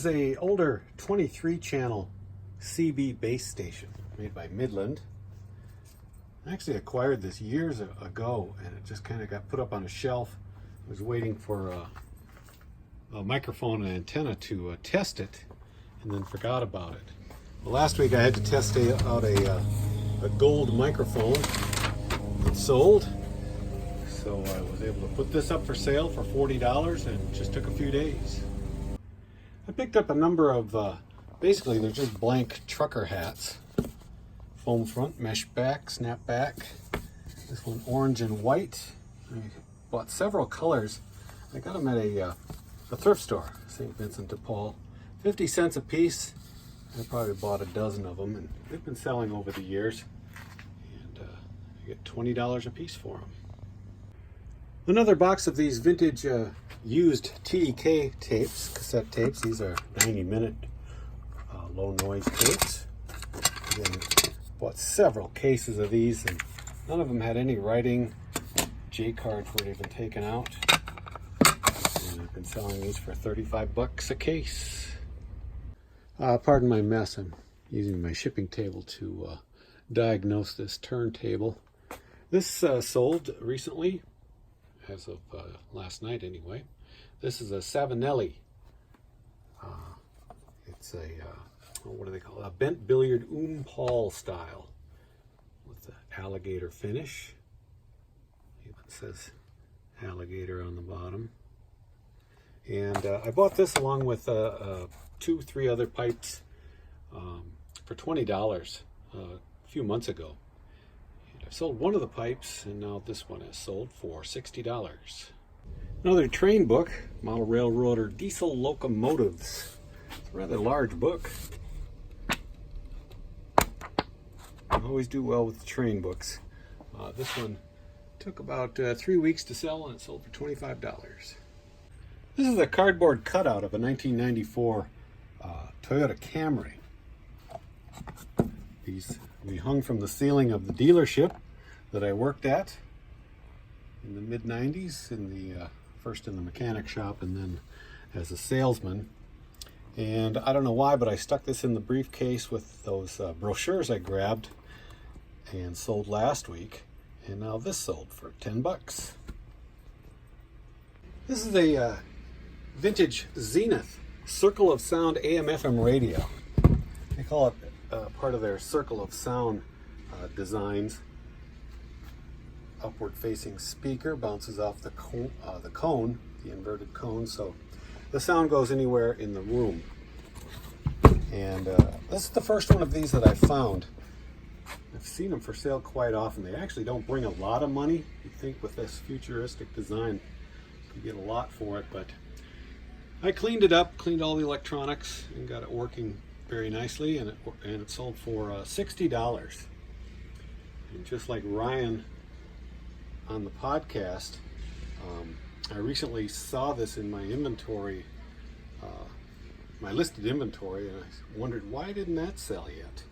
is a older 23 channel CB base station made by Midland. I actually acquired this years ago and it just kind of got put up on a shelf. I was waiting for a microphone and antenna to test it and then forgot about it. Well, last week I had to test out a gold microphone. It sold, so I was able to put this up for sale for $40 and it just took a few days. I picked up a number of, basically they're just blank trucker hats. Foam front, mesh back, snap back. This one orange and white. I bought several colors. I got them at a thrift store, St. Vincent de Paul. 50 cents a piece. I probably bought a dozen of them and they've been selling over the years. And you get $20 a piece for them. Another box of these vintage used TEK tapes, cassette tapes. These are 90-minute low noise tapes. Again, bought several cases of these and none of them had any writing. J cards were even taken out. And I've been selling these for 35 bucks a case. Pardon my mess, I'm using my shipping table to diagnose this turntable. This sold recently, as of last night anyway. This is a Savinelli. It's a, what do they call it? A bent billiard Paul style with the alligator finish. Even says alligator on the bottom. And I bought this along with 3 other pipes for $20 a few months ago. And I've sold one of the pipes and now this one is sold for $60. Another train book, Model Railroader Diesel Locomotives. It's a rather large book. I always do well with the train books. This one took about 3 weeks to sell and it sold for $25. This is a cardboard cutout of a 1994 Toyota Camry. These we hung from the ceiling of the dealership that I worked at in the mid-90s, first in the mechanic shop and then as a salesman. And I don't know why, but I stuck this in the briefcase with those brochures I grabbed and sold last week. And now this sold for 10 bucks. This is a vintage Zenith Circle of Sound AM/FM radio. They call it part of their Circle of Sound designs. Upward facing speaker bounces off the cone, the inverted cone, so the sound goes anywhere in the room. And this is the first one of these that I found. I've seen them for sale quite often. They actually don't bring a lot of money. You'd think with this futuristic design you get a lot for it, but I cleaned it up, cleaned all the electronics, and got it working very nicely, and it sold for $60. And just like Ryan on the podcast, I recently saw this in my inventory, my listed inventory, and I wondered why didn't that sell yet?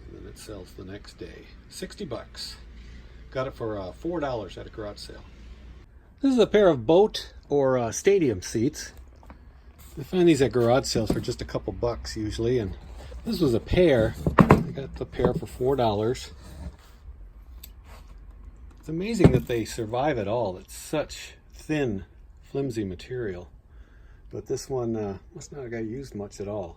And then it sells the next day. 60 bucks. Got it for $4 at a garage sale. This is a pair of boat or stadium seats. I find these at garage sales for just a couple bucks usually, and this was a pair. I got the pair for $4. It's amazing that they survive at all. It's such thin, flimsy material. But this one must not have got used much at all.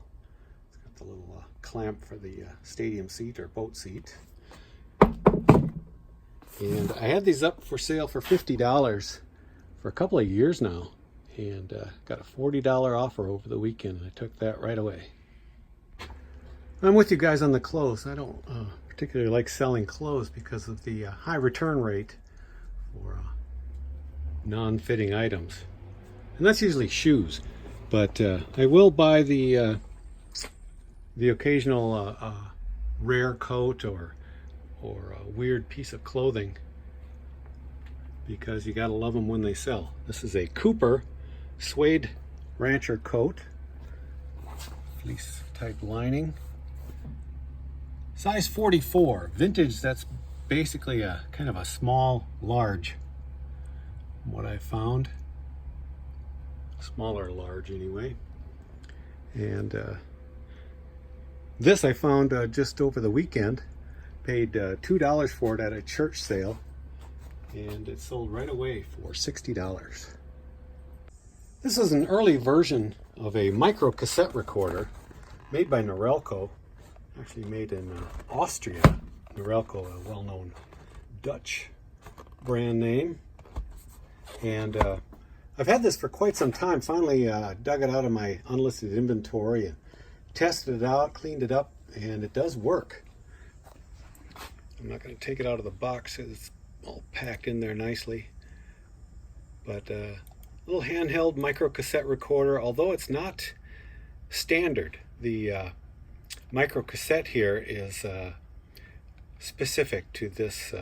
It's got the little clamp for the stadium seat or boat seat. And I had these up for sale for $50 for a couple of years now. And got a $40 offer over the weekend, and I took that right away. I'm with you guys on the clothes. I don't particularly like selling clothes because of the high return rate for non-fitting items. And that's usually shoes. But I will buy the occasional rare coat or a weird piece of clothing because you gotta love them when they sell. This is a Cooper suede rancher coat, fleece type lining, size 44, vintage. That's basically a kind of a small large, from what I found, smaller large anyway. And this I found just over the weekend. Paid $2 for it at a church sale, and it sold right away for $60. This is an early version of a micro cassette recorder made by Norelco, actually made in Austria. Norelco, a well-known Dutch brand name. And I've had this for quite some time. Finally dug it out of my unlisted inventory and tested it out, cleaned it up, and it does work. I'm not going to take it out of the box because it's all packed in there nicely. But a little handheld micro cassette recorder, although it's not standard. The micro cassette here is specific to this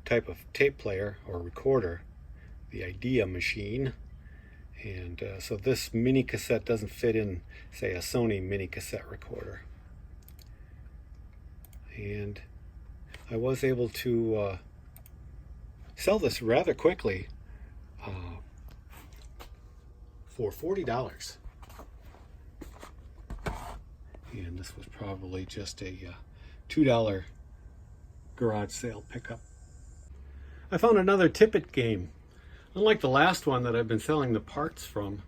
type of tape player or recorder, the Idea machine. And so this mini cassette doesn't fit in, say, a Sony mini cassette recorder. And I was able to sell this rather quickly for $40. And this was probably just a $2 garage sale pickup. I found another tippet game. Unlike the last one that I've been selling the parts from,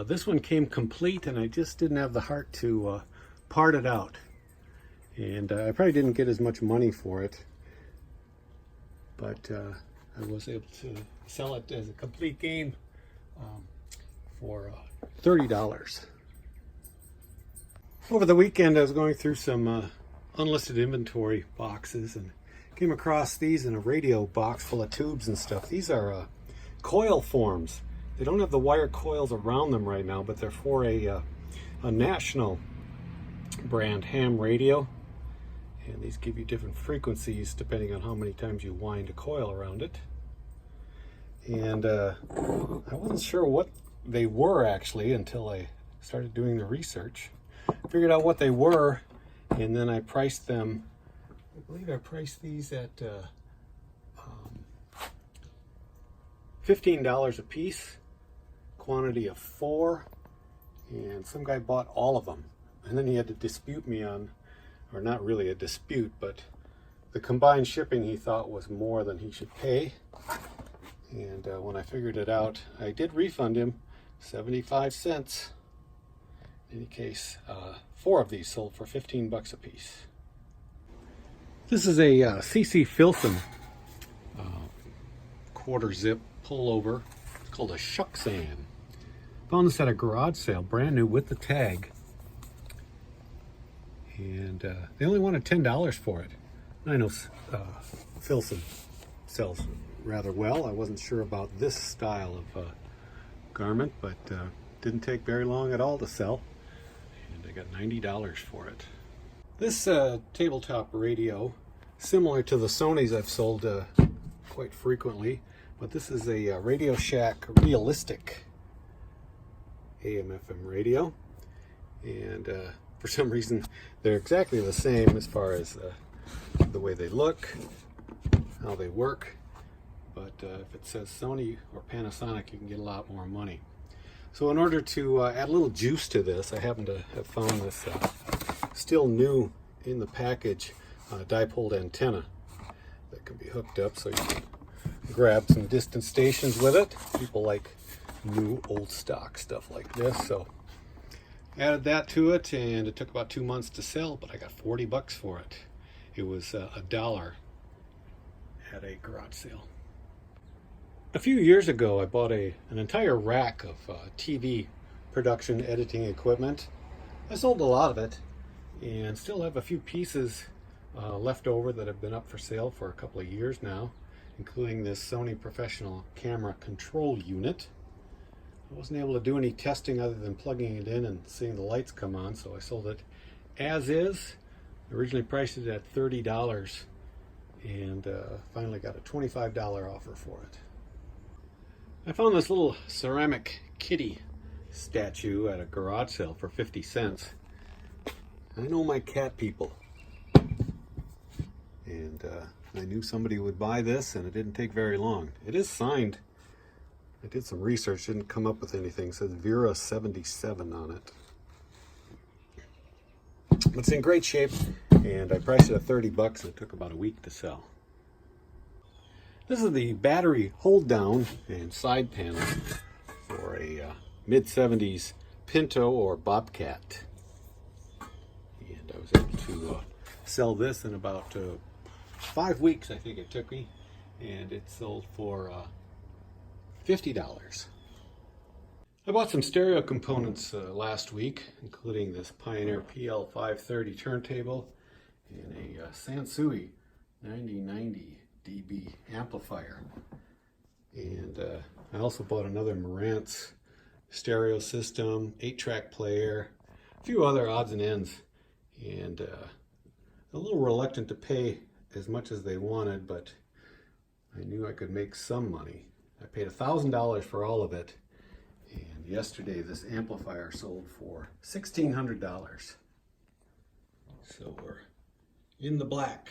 this one came complete and I just didn't have the heart to part it out. And I probably didn't get as much money for it, but I was able to sell it as a complete game for $30. Over the weekend I was going through some unlisted inventory boxes and came across these in a radio box full of tubes and stuff. These are coil forms. They don't have the wire coils around them right now, but they're for a national brand ham radio. And these give you different frequencies depending on how many times you wind a coil around it. And I wasn't sure what they were actually until I started doing the research. Figured out what they were, and then I priced them. I believe I priced these at $15 a piece, quantity of 4, and some guy bought all of them. And then he had to dispute me on, or not really a dispute, but the combined shipping he thought was more than he should pay. And when I figured it out, I did refund him 75 cents. In any case, 4 of these sold for 15 bucks a piece. This is a C.C. Filson quarter zip pullover. It's called a Shucksan. Found this at a garage sale, brand new with the tag. And they only wanted $10 for it. I know Filson sells rather well. I wasn't sure about this style of garment, but didn't take very long at all to sell. And I got $90 for it. This tabletop radio, similar to the Sonys I've sold quite frequently, but this is a Radio Shack Realistic AM/FM radio. And for some reason, they're exactly the same as far as the way they look, how they work. But if it says Sony or Panasonic, you can get a lot more money. So in order to add a little juice to this, I happen to have found this still new in the package dipole antenna that can be hooked up so you can grab some distant stations with it. People like new old stock stuff like this. So added that to it, and it took about 2 months to sell, but I got 40 bucks for it. It was $1 at a garage sale. A few years ago, I bought an entire rack of TV production editing equipment. I sold a lot of it and still have a few pieces left over that have been up for sale for a couple of years now, including this Sony professional camera control unit. I wasn't able to do any testing other than plugging it in and seeing the lights come on, so I sold it as is. Originally priced it at $30 and finally got a $25 offer for it. I found this little ceramic kitty statue at a garage sale for 50 cents. I know my cat people. And I knew somebody would buy this, and it didn't take very long. It is signed. I did some research, didn't come up with anything. It says Vera 77 on it. It's in great shape, and I priced it at 30 bucks. It took about a week to sell. This is the battery hold down and side panel for a mid-70s Pinto or Bobcat. And I was able to sell this in about 5 weeks, I think it took me, and it sold for $50. I bought some stereo components last week, including this Pioneer PL530 turntable and a Sansui 9090 dB amplifier. And I also bought another Marantz stereo system, 8-track player, a few other odds and ends, and a little reluctant to pay as much as they wanted, but I knew I could make some money. I paid $1,000 for all of it. And yesterday this amplifier sold for $1,600. So we're in the black.